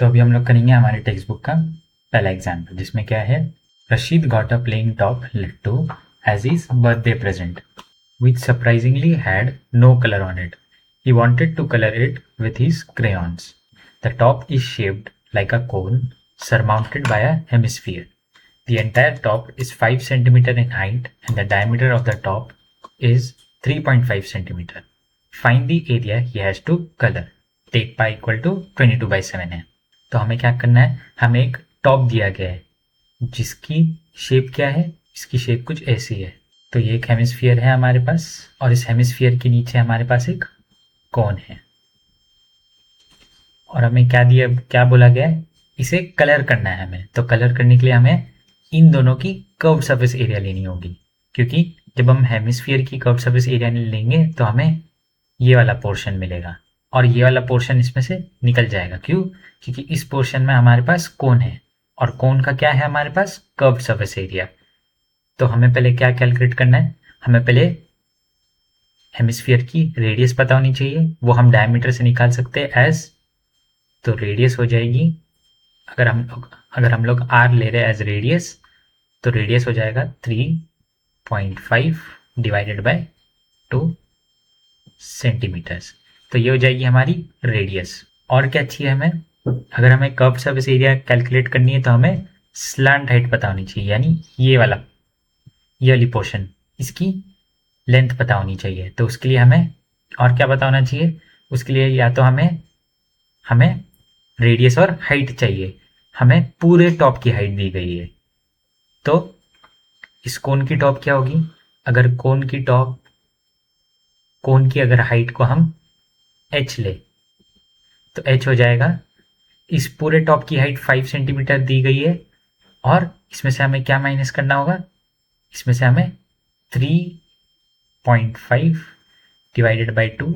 तो अभी हम लोग करेंगे हमारे टेक्स्ट बुक का पहला एग्जाम्पल, जिसमें क्या है, Rashid got a plain top लट्टू as his birthday present which surprisingly had no color on it. He wanted to color it with his crayons. The top is shaped like a cone surmounted by a hemisphere. The entire top is 5 centimeter in height and the diameter of the top is 3.5 centimeter. Find the area he has to color. Take pi equal to 22/7 है। तो हमें क्या करना है, हमें एक top दिया गया है जिसकी शेप क्या है, इसकी शेप कुछ ऐसी है। तो ये एक हेमिस्फीयर है हमारे पास और इस हेमिस्फीयर के नीचे हमारे पास एक कोन है और हमें क्या बोला गया है, इसे कलर करना है हमें। तो कलर करने के लिए हमें इन दोनों की कर्व सरफेस एरिया लेनी होगी, क्योंकि जब हम हेमिस्फीयर की कर्व सरफेस एरिया लेंगे तो हमें ये वाला पोर्शन मिलेगा और ये वाला पोर्शन इसमें से निकल जाएगा। क्यों? क्योंकि इस पोर्शन में हमारे पास कोन है और कोन का क्या है, हमारे पास कर्व सरफेस एरिया। तो हमें पहले क्या कैलकुलेट करना है, हमें पहले हेमिस्फीयर की रेडियस पता होनी चाहिए, वो हम डायमीटर से निकाल सकते हैं एज। तो रेडियस हो जाएगी, अगर हम लोग आर ले रहे हैं एज रेडियस, तो रेडियस हो जाएगा 3.5 डिवाइडेड बाय 2 सेंटीमीटर्स। तो ये हो जाएगी हमारी रेडियस। और क्या चाहिए हमें, अगर हमें कर्व सरफेस एरिया कैलकुलेट करनी है तो हमें स्लांट हाइट पता होनी चाहिए, यानी ये वाली पोर्शन, इसकी लेंथ पता होनी चाहिए। तो उसके लिए हमें और क्या पता होना चाहिए, उसके लिए या तो हमें हमें रेडियस और हाइट चाहिए। हमें पूरे टॉप की हाइट दी गई है, तो इस कोन की टॉप क्या होगी, अगर कोन की अगर हाइट को हम h ले, तो h हो जाएगा, इस पूरे टॉप की हाइट 5 सेंटीमीटर दी गई है और इसमें से हमें क्या माइनस करना होगा, इसमें से हमें 3.5 डिवाइडेड बाई 2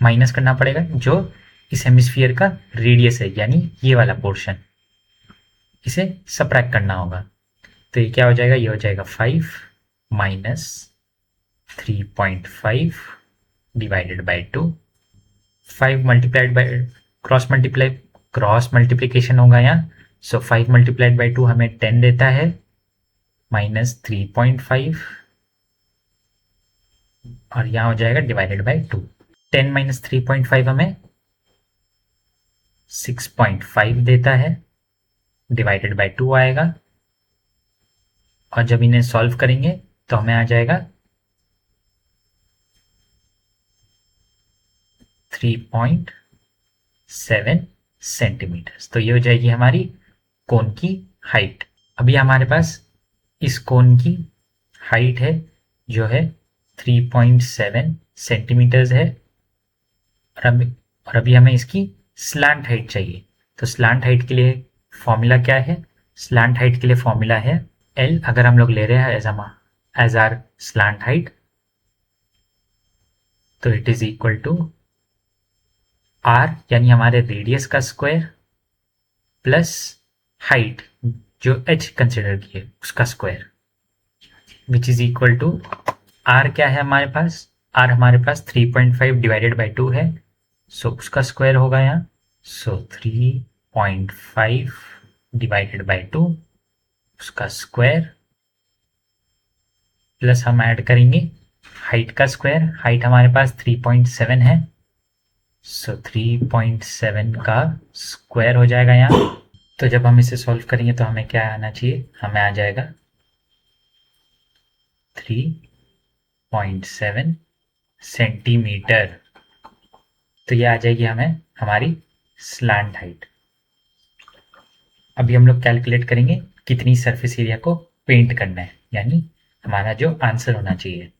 माइनस करना पड़ेगा, जो इस हेमिस्फीयर का रेडियस है, यानी ये वाला पोर्शन, इसे सब्ट्रैक्ट करना होगा। तो ये क्या हो जाएगा, ये हो जाएगा 5 minus 3.5 divided by 2। 5 multiplied by cross multiplication होगा यहाँ। सो 5 मल्टीप्लाइड बाई 2 हमें 10 देता है, माइनस 3.5 और यहाँ हो जाएगा डिवाइडेड बाई 2। 10 माइनस 3.5 हमें 6.5 देता है, डिवाइडेड बाई 2 आएगा। और जब इन्हें सॉल्व करेंगे तो हमें आ जाएगा 3.7 सेंटीमीटर। तो ये हो जाएगी हमारी कोन की हाइट। अभी हमारे पास इस कोन की हाइट है जो है 3.7 सेंटीमीटर्स है और अभी हमें इसकी स्लांट हाइट चाहिए। तो स्लांट हाइट के लिए फॉर्मूला क्या है, स्लांट हाइट के लिए फॉर्मूला है एल, अगर हम लोग ले रहे हैं एज आर स्लांट हाइट, तो it is equal to R, यानी हमारे रेडियस का स्क्वायर, प्लस हाइट जो एच कंसिडर किए उसका square, which is equal to R क्या है हमारे पास, आर हमारे पास 3.5 डिवाइडेड बाई 2 है, सो उसका स्क्वायर होगा यहाँ। सो 3.5 डिवाइडेड बाई 2 उसका स्क्वायर, प्लस हम ऐड करेंगे हाइट का स्क्वायर, हाइट हमारे पास 3.7 है, सो 3.7 का स्क्वायर हो जाएगा यहाँ। तो जब हम इसे सॉल्व करेंगे तो हमें क्या आना चाहिए, हमें आ जाएगा 3.7 सेंटीमीटर। तो ये आ जाएगी हमें हमारी स्लैंट हाइट। अभी हम लोग कैलकुलेट करेंगे कितनी सरफेस एरिया को पेंट करना है, यानी हमारा जो आंसर होना चाहिए।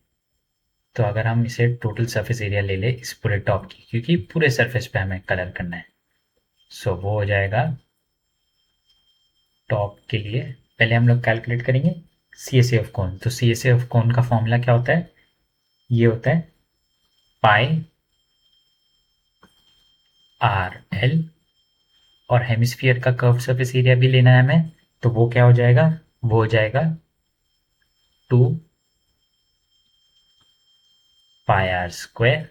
तो अगर हम इसे टोटल सरफेस एरिया ले ले इस पूरे टॉप की, क्योंकि पूरे सरफेस पे हमें कलर करना है, सो वो हो जाएगा टॉप के लिए। पहले हम लोग कैलकुलेट करेंगे C S A of cone. तो C S A of cone का फॉर्मूला क्या होता है, ये होता है पाई आर एल, और हेमिस्फीयर का कर्व सरफेस एरिया भी लेना है हमें, तो वो क्या हो जाएगा, वो हो जाएगा 2 पाई आर स्क्वायर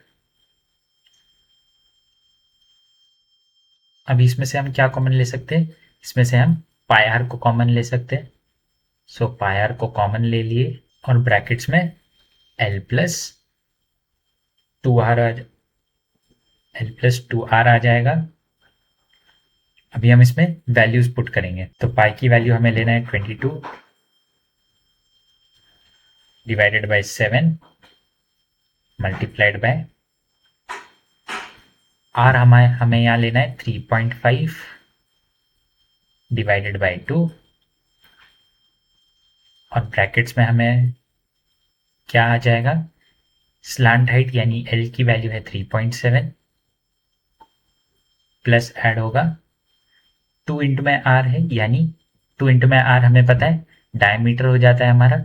अभी इसमें से हम क्या कॉमन ले सकते हैं, इसमें से हम पाई आर को कॉमन ले सकते हैं। सो पाई आर को कॉमन ले लिए और ब्रैकेट्स में एल प्लस टू आर आ जाएगा। अभी हम इसमें वैल्यूज पुट करेंगे, तो पाई की वैल्यू हमें लेना है 22 divided by 7 multiplied by R हमें यहाँ लेना है 3.5 डिवाइडेड बाय 2 और ब्रैकेट्स में हमें क्या आ जाएगा, स्लांट हाइट यानी एल की वैल्यू है 3.7 प्लस ऐड होगा 2 इंटू में आर है, यानी 2 इंटू में आर हमें पता है डायमीटर हो जाता है हमारा,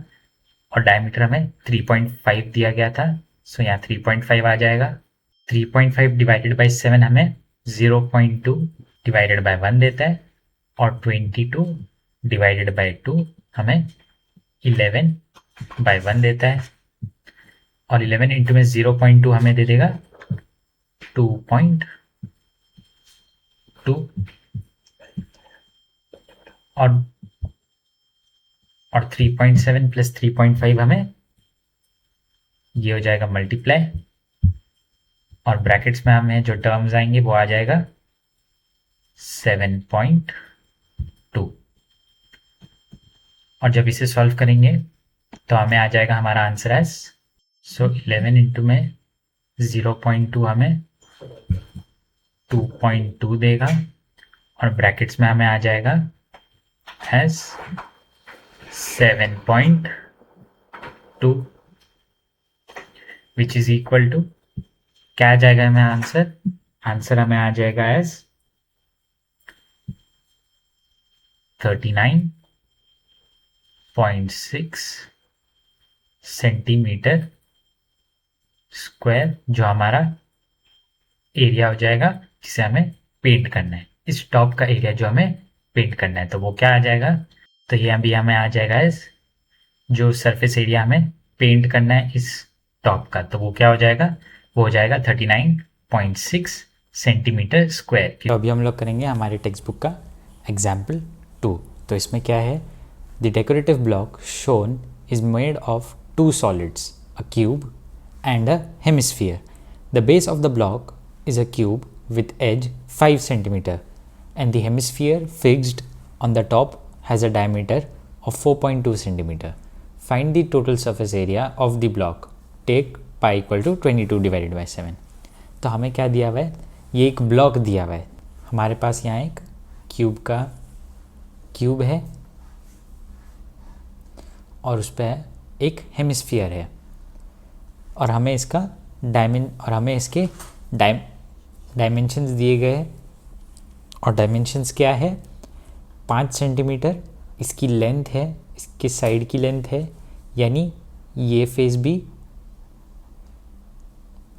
और डायमीटर हमें 3.5 दिया गया था। सो यहाँ 3.5 आ जाएगा। 3.5 डिवाइडेड बाई 7 हमें 0.2 डिवाइडेड बाय 1 देता है, और 22 डिवाइडेड बाय 2 हमें 11 बाय 1 देता है, और 11 इंटू में 0.2 हमें दे देगा 2.2, और 3.7 प्लस 3.5 हमें ये हो जाएगा मल्टीप्लाई, और ब्रैकेट्स में हमें जो टर्म्स आएंगे वो आ जाएगा 7.2, और जब इसे सॉल्व करेंगे तो हमें आ जाएगा हमारा आंसर एज, सो 11 इंटू में 0.2 हमें 2.2 देगा, और ब्रैकेट्स में हमें आ जाएगा as 7.2 which is equal to, क्या आ जाएगा हमें आंसर हमें आ जाएगा एज 39.6 सेंटीमीटर स्क्वायर, जो हमारा एरिया हो जाएगा जिसे हमें पेंट करना है, इस टॉप का एरिया जो हमें पेंट करना है, तो वो क्या आ जाएगा, तो ये अभी हमें आ जाएगा एज जो सरफेस एरिया हमें पेंट करना है इस टॉप का, तो वो क्या हो जाएगा, वो हो जाएगा 39.6 सेंटीमीटर स्क्वायर। तो अभी हम लोग करेंगे हमारे टेक्स्ट बुक का एग्जाम्पल 2। तो इसमें क्या है, the decorative block shown is made of 2 solids, a cube and a hemisphere. The base of the block is a cube with edge 5 cm and the hemisphere fixed on the top has a diameter of 4.2 cm. Find the total surface area of the block. Take pi equal to 22 divided by 7. तो हमें क्या दिया हुआ है, ये एक block दिया हुआ है हमारे पास, यहाँ एक क्यूब है और उस पर एक हेमिस्फीयर है, और हमें इसका इसके डायमेंशंस दिए गए हैं, और डायमेंशंस क्या है, 5 सेंटीमीटर इसकी लेंथ है, इसके साइड की लेंथ है, यानी ये फेस भी,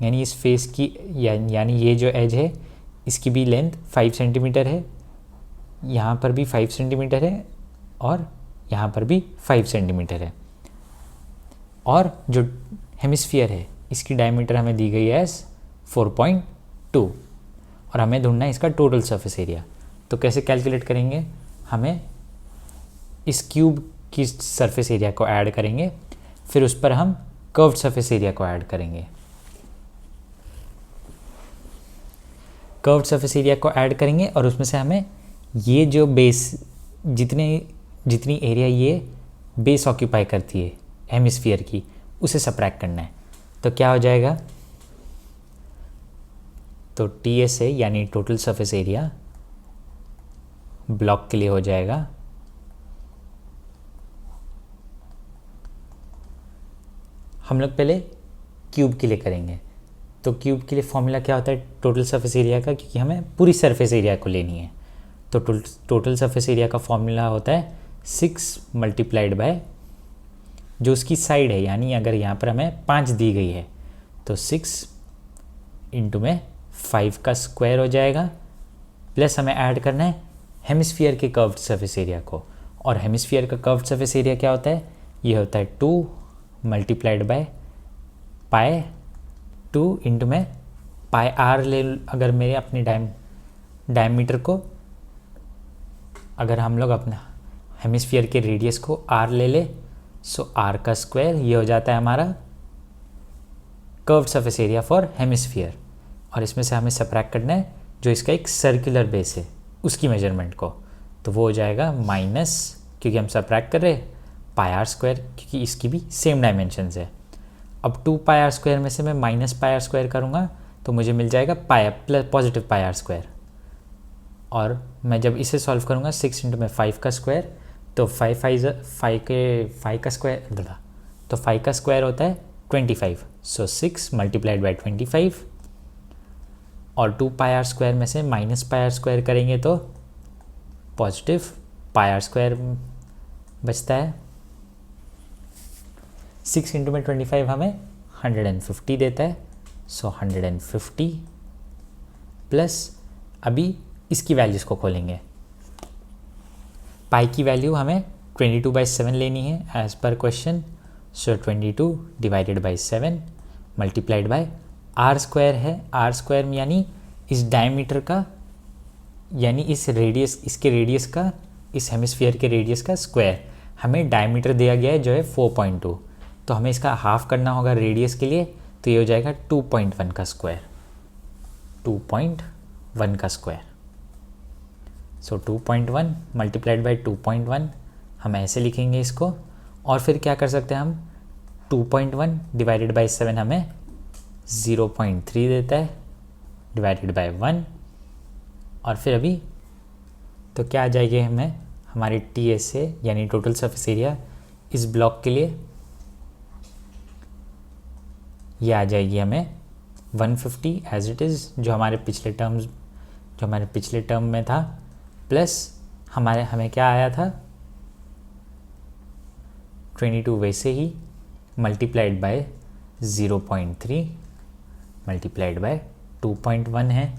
यानी इस फेस की यानी ये जो एज है इसकी भी लेंथ 5 सेंटीमीटर है, यहाँ पर भी 5 सेंटीमीटर है, और यहाँ पर भी 5 सेंटीमीटर है, और जो हेमिस्फीयर है इसकी डायमीटर हमें दी गई है 4.2, और हमें ढूंढना है इसका टोटल सरफेस एरिया। तो कैसे कैलकुलेट करेंगे, हमें इस क्यूब की सरफेस एरिया को ऐड करेंगे, फिर उस पर हम कर्व्ड सरफेस एरिया को ऐड करेंगे। कर्व्ड सरफेस एरिया को ऐड करेंगे और उसमें से हमें ये जो बेस जितनी एरिया ये बेस ऑक्यूपाई करती है हेमिस्फीयर की, उसे सबट्रैक्ट करना है। तो क्या हो जाएगा, तो TSA यानी टोटल सरफेस एरिया ब्लॉक के लिए हो जाएगा हम लोग पहले क्यूब के लिए करेंगे। तो क्यूब के लिए फॉर्मूला क्या होता है टोटल सरफेस एरिया का, क्योंकि हमें पूरी सरफेस एरिया को लेनी है। तो टोटल सरफेस एरिया का फॉर्मूला होता है 6 मल्टीप्लाइड बाय जो उसकी साइड है, यानी अगर यहाँ पर हमें 5 दी गई है तो 6 इंटू में 5 का स्क्वायर हो जाएगा, प्लस हमें ऐड करना है हेमिस्फीयर के कर्व्ड सरफेस एरिया को, और हेमिस्फीयर का कर्व्ड सरफेस एरिया क्या होता है, ये होता है 2 मल्टीप्लाइड बाय पाई 2 इंटू में पाई आर ले, अगर मेरे अपनी डायमीटर को, अगर हम लोग अपना हेमिस्फीयर के रेडियस को r ले ले, सो r का स्क्वायर ये हो जाता है हमारा curved surface area for hemisphere. और इसमें से हमें सबट्रैक्ट करना है जो इसका एक सर्कुलर बेस है उसकी मेजरमेंट को, तो वो हो जाएगा माइनस, क्योंकि हम सबट्रैक्ट कर रहे हैं, पाई आर स्क्वायर, क्योंकि इसकी भी सेम डायमेंशंस है। अब 2 पाई आर स्क्वायर में से मैं माइनस पाई आर स्क्वायर करूँगा तो मुझे मिल जाएगा pi plus positive pi R square. और मैं जब इसे सॉल्व करूँगा 6 इंटू में 5 का स्क्वायर, तो 5 का स्क्वायर, तो 5 का स्क्वायर होता है 25, सो 6 मल्टीप्लाइड बाई 25। और 2 पाई आर स्क्वायर में से माइनस पाई आर स्क्वायर करेंगे तो पॉजिटिव पाई आर स्क्वायर बचता है। 6 इंटू में 25 हमें 150 देता है, सो 150 प्लस, अभी इसकी वैल्यूज़ को खोलेंगे। पाई की वैल्यू हमें 22/7 लेनी है as per question, so 22 divided by 7 multiplied by R square है। आर स्क्वायर में यानी इस डायमीटर का, यानी इस रेडियस, इसके रेडियस का, इस हेमिस्फीयर के रेडियस का स्क्वायर। हमें डायमीटर दिया गया है जो है 4.2, तो हमें इसका हाफ करना होगा रेडियस के लिए, तो ये हो जाएगा 2.1 का स्क्वायर, 2.1 का स्क्वायर। सो 2.1 मल्टीप्लाइड बाई 2.1 हम ऐसे लिखेंगे इसको। और फिर क्या कर सकते हैं हम, 2.1 डिवाइडेड बाई 7 हमें 0.3 देता है डिवाइडेड बाई 1। और फिर अभी तो क्या आ जाएगी हमें हमारी TSA यानी टोटल सरफेस एरिया इस ब्लॉक के लिए, ये आ जाएगी हमें 150 एज इट इज़, जो हमारे पिछले टर्म में था, प्लस हमें क्या आया था 22 वैसे ही मल्टीप्लाइड बाय 0.3 मल्टीप्लाइड बाय 2.1 है।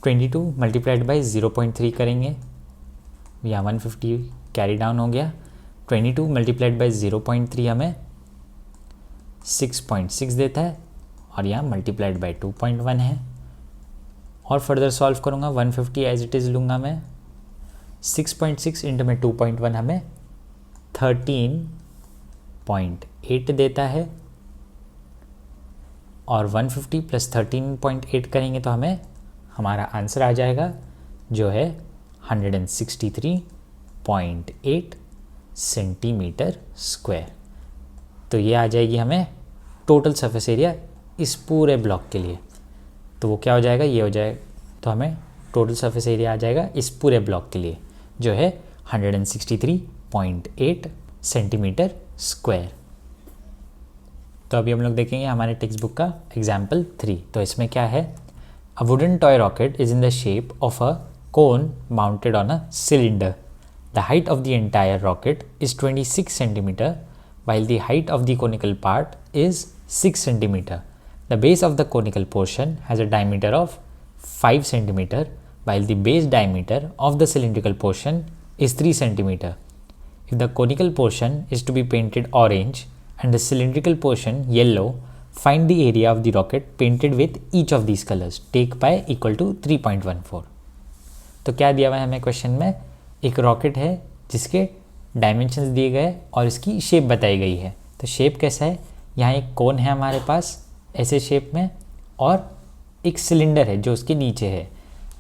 (22) मल्टीप्लाइड बाई 0.3 करेंगे, यहाँ 150 कैरी डाउन हो गया। 22 मल्टीप्लाइड बाई 0.3 हमें 6.6 देता है, और यहाँ मल्टीप्लाइड बाई 2.1 है। और फर्दर सॉल्व करूँगा, 150 एज इट इज़ लूँगा मैं, 6.6 इंटू में 2.1 हमें 13.8 देता है। और 150 प्लस 13.8 करेंगे तो हमें हमारा आंसर आ जाएगा जो है 163.8 सेंटीमीटर स्क्वायर। तो ये आ जाएगी हमें टोटल सरफेस एरिया इस पूरे ब्लॉक के लिए। तो वो क्या हो जाएगा, ये हो जाएगा, तो हमें टोटल सरफेस एरिया आ जाएगा इस पूरे ब्लॉक के लिए जो है 163.8 सेंटीमीटर स्क्वायर। तो अभी हम लोग देखेंगे हमारे टेक्स्ट बुक का एग्जाम्पल 3। तो इसमें क्या है, a wooden toy rocket is in the shape of a cone mounted on a cylinder. The height of the entire rocket is 26 centimetre while the height of the conical part is 6 centimeter. The base of the conical portion has a diameter of 5 centimeter while the base diameter of the cylindrical portion is 3 centimeter. If the conical portion is to be painted orange and the cylindrical portion yellow, find the area of the rocket painted with each of these colors. Take pi equal to 3.14. तो क्या दिया हुआ है हमें question में, एक rocket है जिसके डायमेंशंस दिए गए और इसकी शेप बताई गई है। तो शेप कैसा है, यहाँ एक कोन है हमारे पास ऐसे शेप में, और एक सिलेंडर है जो उसके नीचे है,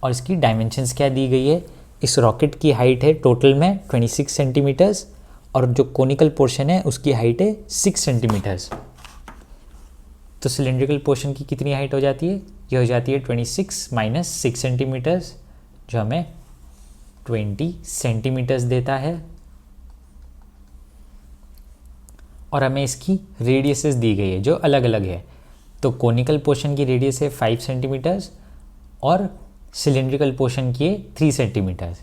और इसकी डायमेंशंस क्या दी गई है, इस रॉकेट की हाइट है टोटल में 26 सेंटीमीटर्स, और जो कोनिकल पोर्शन है उसकी हाइट है 6 सेंटीमीटर्स। तो सिलेंड्रिकल पोर्शन की कितनी हाइट हो जाती है, ये हो जाती है 26 माइनस 6 सेंटीमीटर्स, जो हमें 20 सेंटीमीटर्स देता है। और हमें इसकी रेडियसेस दी गई है जो अलग अलग है। तो कोनिकल पोर्शन की रेडियस है 5 सेंटीमीटर्स और सिलेंड्रिकल पोर्शन की है 3 सेंटीमीटर्स,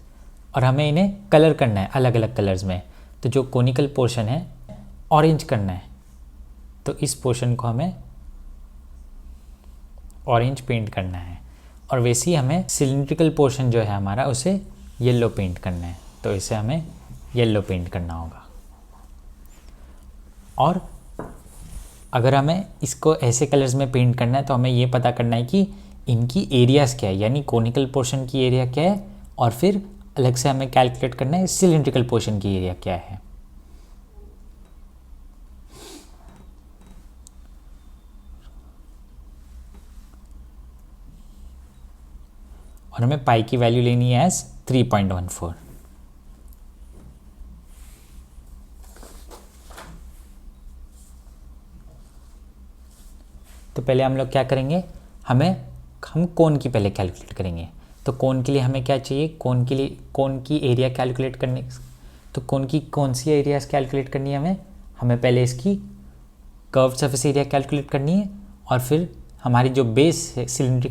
और हमें इन्हें कलर करना है अलग अलग कलर्स में। तो जो कोनिकल पोर्शन है ऑरेंज करना है, तो इस पोर्शन को हमें ऑरेंज पेंट करना है, और वैसे ही हमें सिलेंड्रिकल पोर्शन जो है हमारा उसे येलो पेंट करना है, तो इसे हमें येलो पेंट करना होगा। और अगर हमें इसको ऐसे कलर्स में पेंट करना है तो हमें ये पता करना है कि इनकी एरियाज़ क्या है, यानी कोनिकल पोर्शन की एरिया क्या है, और फिर अलग से हमें कैलकुलेट करना है सिलिंड्रिकल पोर्शन की एरिया क्या है। और हमें पाई की वैल्यू लेनी है एज 3.14। तो पहले हम लोग क्या करेंगे, हम कोन की पहले कैलकुलेट करेंगे। तो कोन के लिए हमें क्या चाहिए, कोन की एरिया कैलकुलेट करने, तो कोन की कौन सी एरियाज कैलकुलेट करनी है हमें पहले इसकी कर्व सरफेस एरिया कैलकुलेट करनी है, और फिर हमारी जो बेस है सिलेंडर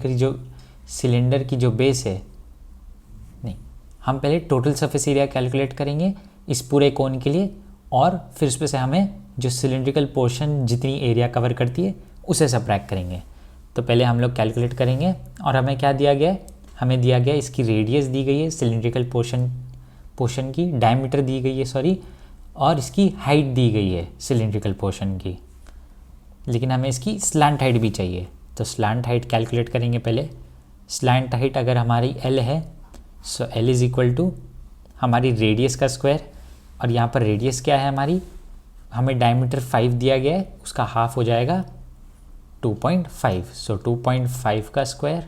की जो बेस है, नहीं, हम पहले टोटल सरफेस एरिया कैलकुलेट करेंगे इस पूरे कोन के लिए, और फिर उसमें से हमें जो सिलिंड्रिकल पोर्शन जितनी एरिया कवर करती है उसे सबट्रैक्ट करेंगे। तो पहले हम लोग कैलकुलेट करेंगे, और हमें क्या दिया गया है, हमें दिया गया है इसकी रेडियस दी गई है, सिलिंड्रिकल पोर्शन की डायमीटर दी गई है, सॉरी, और इसकी हाइट दी गई है सिलिंड्रिकल पोर्शन की, लेकिन हमें इसकी स्लैंट हाइट भी चाहिए। तो स्लैंट हाइट कैलकुलेट करेंगे पहले। स्लैंट हाइट अगर हमारी L है, सो L इज़ इक्वल टू हमारी रेडियस का स्क्वायर, और यहाँ पर रेडियस क्या है हमारी, हमें डायमीटर 5 दिया गया है, उसका हाफ हो जाएगा 2.5। सो 2.5 का स्क्वायर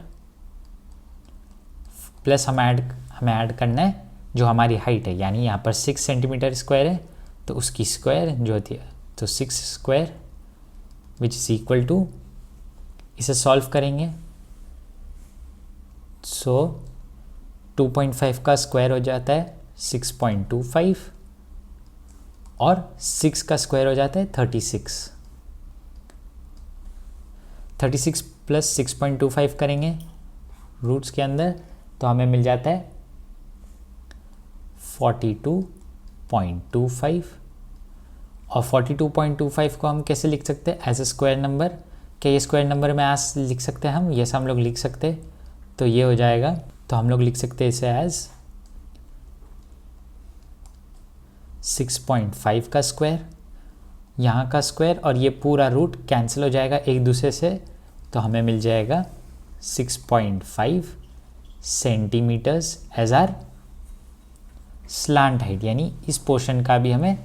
प्लस हमें ऐड करना है जो हमारी हाइट है, यानी यहाँ पर 6 सेंटीमीटर स्क्वायर है, तो उसकी स्क्वायर जो होती है, तो 6 square which is equal to, इसे सॉल्व करेंगे, सो 2.5 का स्क्वायर हो जाता है 6.25, और 6 का स्क्वायर हो जाता है 36 प्लस 6.25 करेंगे रूट्स के अंदर, तो हमें मिल जाता है 42.25। और 42.25 को हम कैसे लिख सकते हैं, एज ए स्क्वायर नंबर। क्या ये स्क्वायर नंबर में आज लिख सकते हैं हम, यस हम लोग लिख सकते हैं। तो ये हो जाएगा, तो हम लोग लिख सकते हैं इसे एज 6.5 का स्क्वायर, यहाँ का स्क्वायर, और ये पूरा रूट कैंसिल हो जाएगा एक दूसरे से, तो हमें मिल जाएगा 6.5 centimetres as R slant height, यानी इस पोर्शन का भी हमें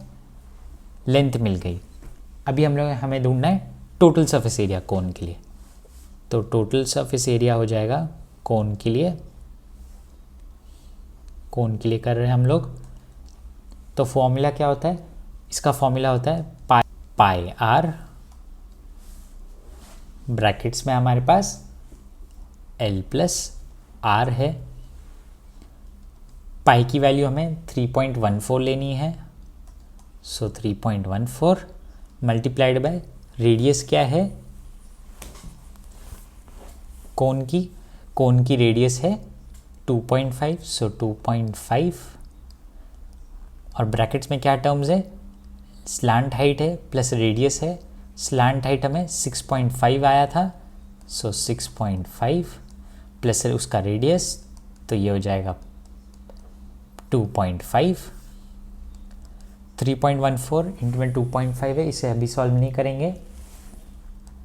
लेंथ मिल गई। अभी हमें ढूंढना है टोटल सरफेस एरिया कोन के लिए। तो टोटल सरफेस एरिया हो जाएगा कोन के लिए कर रहे हैं हम लोग। तो फॉर्मूला क्या होता है, इसका फॉर्मूला होता है पाई आर, ब्रैकेट्स में हमारे पास L प्लस आर है। पाई की वैल्यू हमें 3.14 लेनी है, सो 3.14 मल्टीप्लाइड बाय रेडियस क्या है कोन की रेडियस है 2.5, सो 2.5, और ब्रैकेट्स में क्या टर्म्स है, स्लैंट हाइट है प्लस रेडियस है। स्लैंट हाइट हमें 6.5 आया था, सो 6.5 प्लस उसका रेडियस, तो ये हो जाएगा 2.5। 3.14 इंटू में 2.5 है, इसे अभी सॉल्व नहीं करेंगे,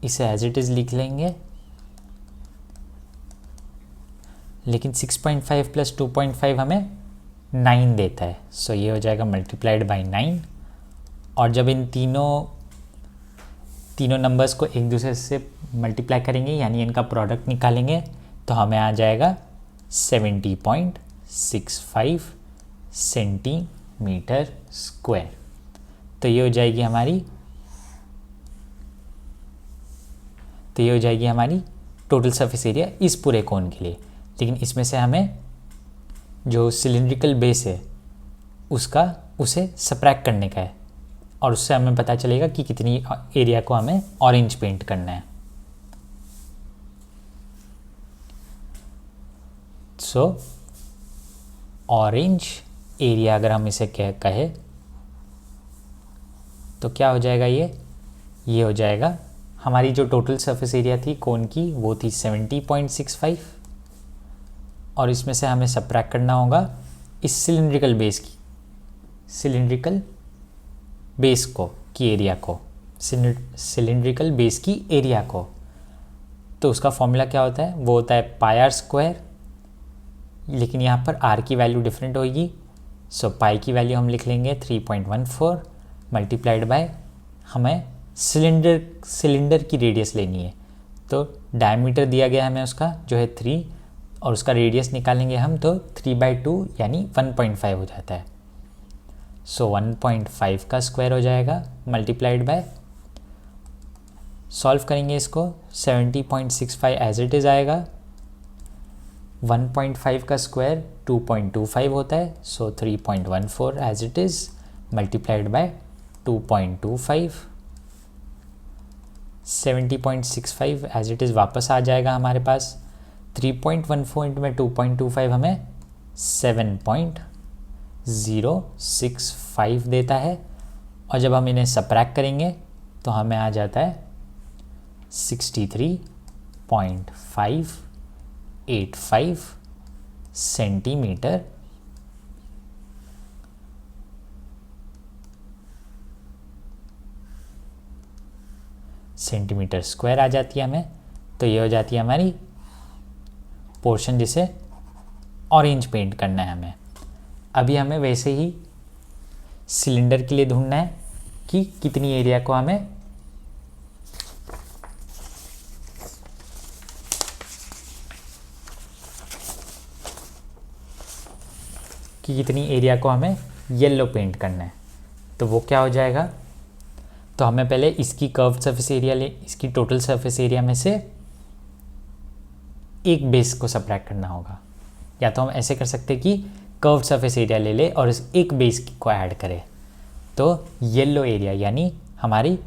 इसे एज इट इज़ लिख लेंगे, लेकिन 6.5 प्लस 2.5 हमें 9 देता है, सो ये हो जाएगा मल्टीप्लाइड बाई 9। और जब इन तीनों नंबर्स को एक दूसरे से मल्टीप्लाई करेंगे, यानी इनका प्रोडक्ट निकालेंगे, तो हमें आ जाएगा 70.65 सेंटीमीटर स्क्वायर। तो ये हो जाएगी हमारी टोटल सरफेस एरिया इस पूरे कोन के लिए। लेकिन इसमें से हमें जो सिलिंड्रिकल बेस है उसे सबट्रैक्ट करने का है, और उससे हमें पता चलेगा कि कितनी एरिया को हमें ऑरेंज पेंट करना है। सो ऑरेंज एरिया अगर हम इसे कहे तो क्या हो जाएगा, ये हो जाएगा हमारी जो टोटल सरफेस एरिया थी कोन की वो थी 70.65, और इसमें से हमें सबट्रैक्ट करना होगा इस सिलिंड्रिकल बेस की एरिया को सिलिंड्रिकल बेस की एरिया को, तो उसका फॉर्मूला क्या होता है, वो होता है पाई आर स्क्वायर, लेकिन यहाँ पर आर की वैल्यू डिफरेंट होगी। सो पाई की वैल्यू हम लिख लेंगे 3.14 मल्टीप्लाइड बाय, हमें सिलेंडर की रेडियस लेनी है, तो डायमीटर दिया गया हमें उसका जो है 3, और उसका रेडियस निकालेंगे हम तो 3/2 यानी 1.5 हो जाता है। सो 1.5 का स्क्वायर हो जाएगा मल्टीप्लाइड बाय, सॉल्व करेंगे इसको 70.65 एज इट इज़ आएगा। 1.5 का स्क्वायर 2.25 होता है, so 3.14 as it is multiplied by 2.25, 70.65 as it is वापस आ जाएगा हमारे पास। 3.14 इंटू में 2.25 हमें 7.065 देता है, और जब हम इन्हें सबट्रैक्ट करेंगे तो हमें आ जाता है 63.585 सेंटीमीटर स्क्वायर आ जाती है हमें। तो ये हो जाती है हमारी पोर्शन जिसे ऑरेंज पेंट करना है हमें। अभी हमें वैसे ही सिलेंडर के लिए ढूंढना है कि कितनी एरिया को हमें येलो पेंट करना है। तो वो क्या हो जाएगा, तो हमें पहले इसकी कर्व्ड सरफेस एरिया इसकी टोटल सरफेस एरिया में से एक बेस को सबट्रैक्ट करना होगा, या तो हम ऐसे कर सकते कि कर्व्ड सरफेस एरिया ले ले और इस एक बेस को ऐड करें। तो येलो एरिया यानी हमारी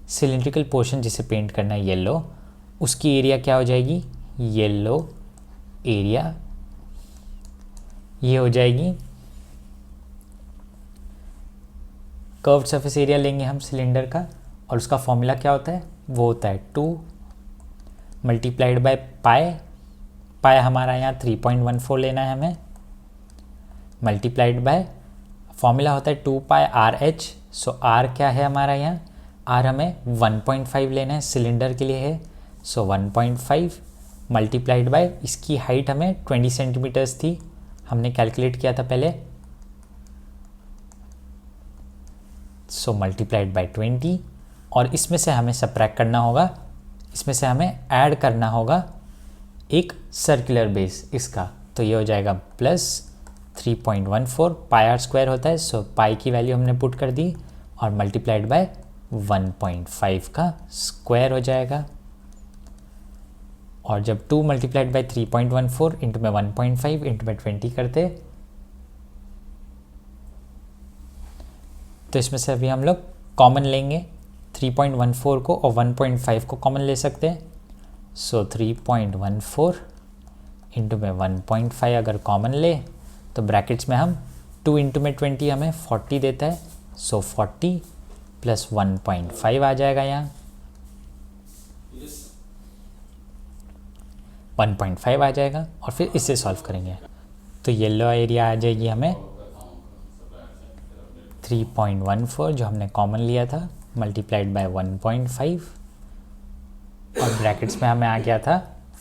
सिलिंड्रिकल पोर्शन जिसे पेंट करना है येलो, उसकी एरिया क्या हो जाएगी, येलो एरिया ये हो जाएगी। कर्व्ड सरफेस एरिया लेंगे हम सिलेंडर का, और उसका फॉर्मूला क्या होता है, वो होता है 2 मल्टीप्लाइड बाय पाई हमारा यहाँ 3.14 लेना है हमें, मल्टीप्लाइड बाय फॉर्मूला होता है 2 पाई आर एच। सो आर क्या है हमारा यहाँ, आर हमें 1.5 लेना है, सिलेंडर के लिए है। सो 1.5 मल्टीप्लाइड बाय इसकी हाइट हमें 20 सेंटीमीटर्स थी, हमने कैलकुलेट किया था पहले। सो मल्टीप्लाइड बाय 20, और इसमें से हमें सबट्रैक्ट करना होगा, इसमें से हमें ऐड करना होगा एक सर्कुलर बेस इसका। तो ये हो जाएगा प्लस 3.14 पाई आर स्क्वायर होता है। सो पाई की वैल्यू हमने पुट कर दी, और मल्टीप्लाइड बाय 1.5 का स्क्वायर हो जाएगा। और जब 2 मल्टीप्लाइड बाय 3.14 इंटू में 1.5 इंटू में 20 करते, तो इसमें से अभी हम लोग कॉमन लेंगे 3.14 को, और 1.5 को कॉमन ले सकते हैं। सो 3.14 इंटू में 1.5 अगर कॉमन ले तो ब्रैकेट्स में हम 2 इंटू में 20 हमें 40 देता है। सो 40 प्लस 1.5 आ जाएगा यहाँ, 1.5 आ जाएगा, और फिर इससे सॉल्व करेंगे तो येलो एरिया आ जाएगी हमें 3.14 जो हमने कॉमन लिया था, मल्टीप्लाइड बाय 1.5, और ब्रैकेट्स में हमें आ गया था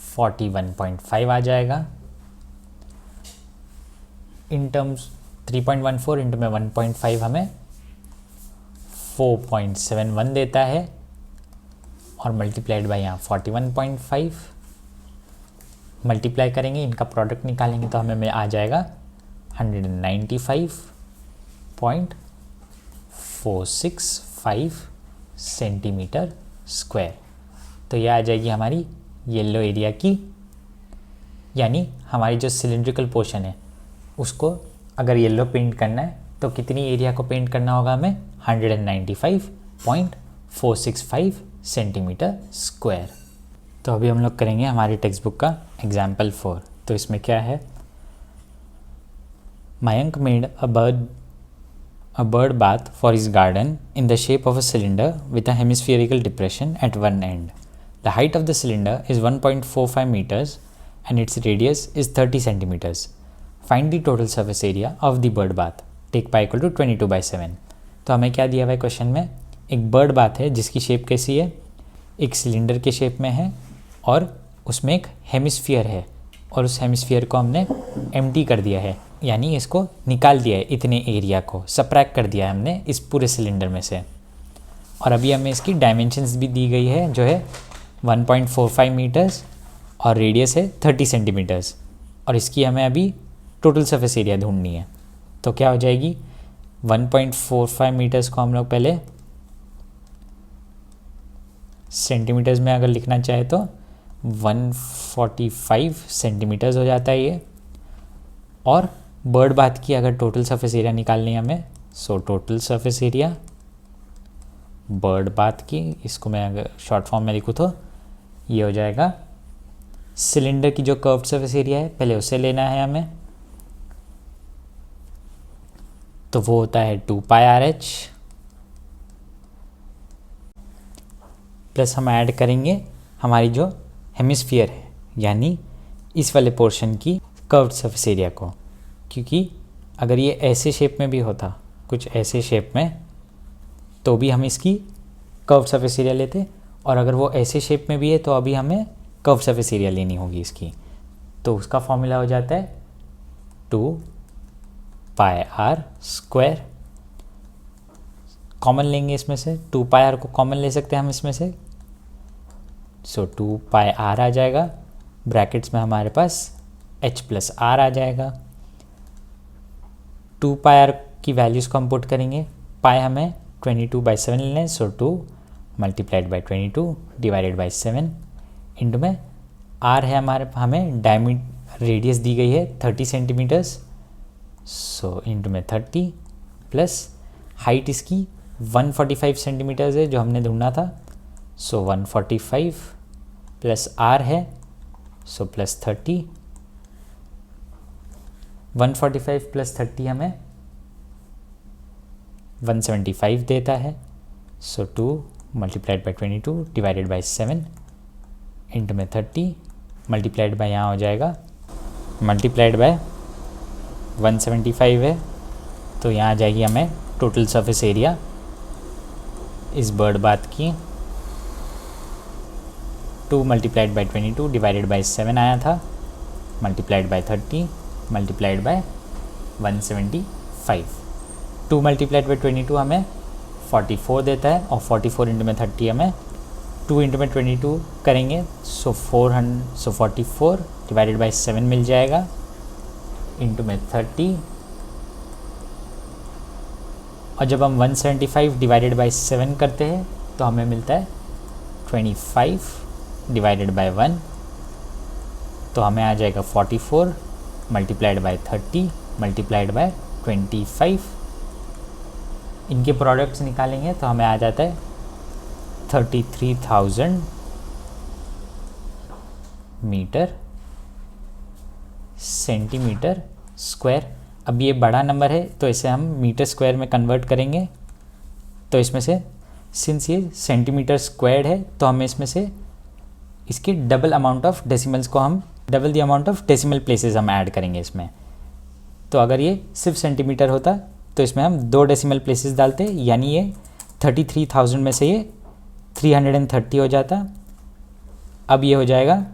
41.5 आ जाएगा। इन टर्म्स 3.14 इंटू में 1.5 हमें 4.71 देता है, और मल्टीप्लाइड बाय यहाँ 41.5 मल्टीप्लाई करेंगे, इनका प्रोडक्ट निकालेंगे तो हमें आ जाएगा 195.465 सेंटीमीटर स्क्वायर। तो यह आ जाएगी हमारी येलो एरिया की, यानी हमारी जो सिलिंड्रिकल पोर्शन है उसको अगर येलो पेंट करना है तो कितनी एरिया को पेंट करना होगा हमें, 195.465 सेंटीमीटर स्क्वायर। तो अभी हम लोग करेंगे हमारी टेक्स्ट बुक का एग्जाम्पल 4। तो इसमें क्या है, Mayank made a bird bath for his garden in the shape of a cylinder with a hemispherical depression at one end. The height of the cylinder is 1.45 meters and its radius is 30 centimeters. Find the total surface area of the bird bath. Take pi equal to 22/7. तो हमें क्या दिया हुआ है question में एक bird bath है जिसकी शेप कैसी है, एक सिलेंडर के शेप में है और उसमें एक हेमिस्फीयर है और उस हेमिस्फीयर को हमने एम्प्टी कर दिया है, यानी इसको निकाल दिया है, इतने एरिया को सबट्रैक्ट कर दिया है हमने इस पूरे सिलेंडर में से। और अभी हमें इसकी डायमेंशंस भी दी गई है जो है 1.45 मीटर्स और रेडियस है 30 सेंटीमीटर्स, और इसकी हमें अभी टोटल सरफेस एरिया ढूंढनी है। तो क्या हो जाएगी, 1.45 मीटर्स को हम लोग पहले सेंटीमीटर्स में अगर लिखना चाहे तो 145 सेंटीमीटर्स हो जाता है ये। और बर्ड बाथ की अगर टोटल सरफेस एरिया निकालनी है हमें, so total surface area bird bath की, इसको मैं अगर शॉर्ट फॉर्म में लिखूँ तो ये हो जाएगा, सिलेंडर की जो कर्व्ड सरफेस एरिया है पहले उसे लेना है हमें, तो वो होता है 2πRH प्लस हम ऐड करेंगे हमारी जो हेमिस्फीयर है, यानी इस वाले पोर्शन की कर्व्ड सरफेस एरिया को, क्योंकि अगर ये ऐसे शेप में भी होता, कुछ ऐसे शेप में, तो भी हम इसकी कर्व्ड सरफेस एरिया लेते, और अगर वो ऐसे शेप में भी है तो अभी हमें कर्व्ड सरफेस एरिया लेनी होगी इसकी। तो उसका फॉर्मूला हो जाता है 2πr²। कॉमन लेंगे इसमें से, 2πr को कॉमन ले सकते हैं हम इसमें से, सो 2πr आ जाएगा, ब्रैकेट्स में हमारे पास h+r आ जाएगा। 2πr की वैल्यूज़ को हम पुट करेंगे, पाई हमें 22/7 लेना है, सो 2 × 22 / 7 इंटू में r है हमारे, हमें रेडियस दी गई है 30 सेंटीमीटर्स, सो इंटू में 30 प्लस हाइट इसकी 145 सेंटीमीटर्स है जो हमने ढूंढना था, सो 145 प्लस r है, सो प्लस 30, 145 प्लस 30 हमें 175 देता है, सो 2 × 22 / 7 इंटू में 30 मल्टीप्लाइड बाय, यहाँ हो जाएगा मल्टीप्लाइड बाय 175 है, तो यहाँ आ जाएगी हमें टोटल सरफेस एरिया इस बर्ड बाथ की 2 × 22 / 7 आया था, मल्टीप्लाइड बाय 30 मल्टीप्लाइड बाय 175। 2 × 22 हमें 44 देता है, और 44 इंटू में 30 हमें 2 इंटू में 22 करेंगे, सो 44 डिवाइडेड बाय 7 मिल जाएगा, इंटू में 30, और जब हम 175 डिवाइडेड बाय 7 करते हैं तो हमें मिलता है 25 डिवाइडेड बाय 1, तो हमें आ जाएगा 44 मल्टीप्लाइड बाय 30 मल्टीप्लाइड बाय 25। इनके प्रोडक्ट्स निकालेंगे तो हमें आ जाता है 33,000 मीटर सेंटीमीटर स्क्वायर। अब ये बड़ा नंबर है तो इसे हम मीटर स्क्वायर में कन्वर्ट करेंगे, तो इसमें से सिंस ये सेंटीमीटर स्क्वायर्ड है तो हमें इसमें से इसके डबल अमाउंट ऑफ डेसिमल्स को हम double the amount of decimal places हम ऐड करेंगे इसमें। तो अगर ये सिर्फ सेंटीमीटर होता तो इसमें हम 2 डेसिमल प्लेसेस डालते, यानी ये 33,000 में से ये 330 हो जाता। अब ये हो जाएगा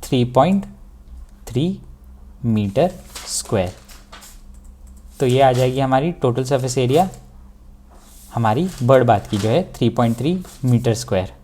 3.3 मीटर स्क्वायर। तो ये आ जाएगी हमारी टोटल सरफेस एरिया हमारी बर्ड बाथ की जो है 3.3 मीटर स्क्वायर।